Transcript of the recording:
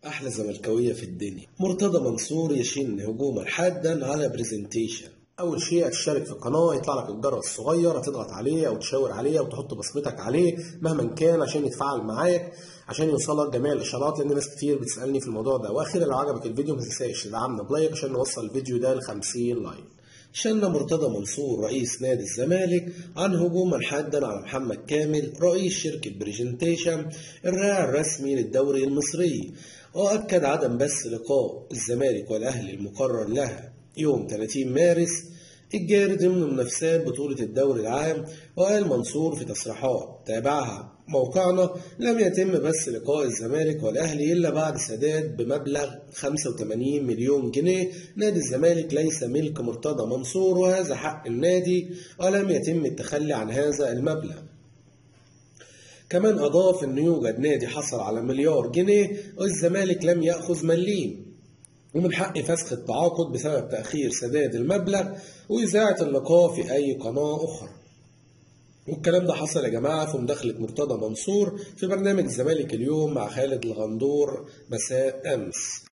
أحلى زملكاوية في الدنيا. مرتضى منصور يشن هجوما حادا على برزنتيشن. أول شيء هتشترك في القناة، يطلع لك الجرس الصغير، هتضغط عليه أو تشاور عليه أو تحط بصمتك عليه مهما كان عشان يتفاعل معاك، عشان يوصلك جميع الإشارات، لأن ناس كتير بتسألني في الموضوع ده. وأخيرا لو عجبك الفيديو ما تنساش تدعمنا بلايك عشان نوصل الفيديو ده ل50 لايك. شن مرتضى منصور رئيس نادي الزمالك عن هجوما حادا على محمد كامل رئيس شركة برزنتيشن الراعي الرسمي للدوري المصري، وأكد عدم بث لقاء الزمالك والأهلي المقرر لها يوم 30 مارس الجاري ضمن منافسات بطولة الدوري العام. وقال منصور في تصريحات تابعها موقعنا: لم يتم بث لقاء الزمالك والأهلي إلا بعد سداد بمبلغ 85 مليون جنيه. نادي الزمالك ليس ملك مرتضى منصور وهذا حق النادي، ولم يتم التخلي عن هذا المبلغ. كمان أضاف أن يوجد نادي حصل على مليار جنيه والزمالك لم يأخذ مليم، ومن حق فسخ التعاقد بسبب تأخير سداد المبلغ وإذاعة اللقاء في أي قناة أخرى. والكلام ده حصل يا جماعة في مداخلة مرتضى منصور في برنامج الزمالك اليوم مع خالد الغندور مساء أمس.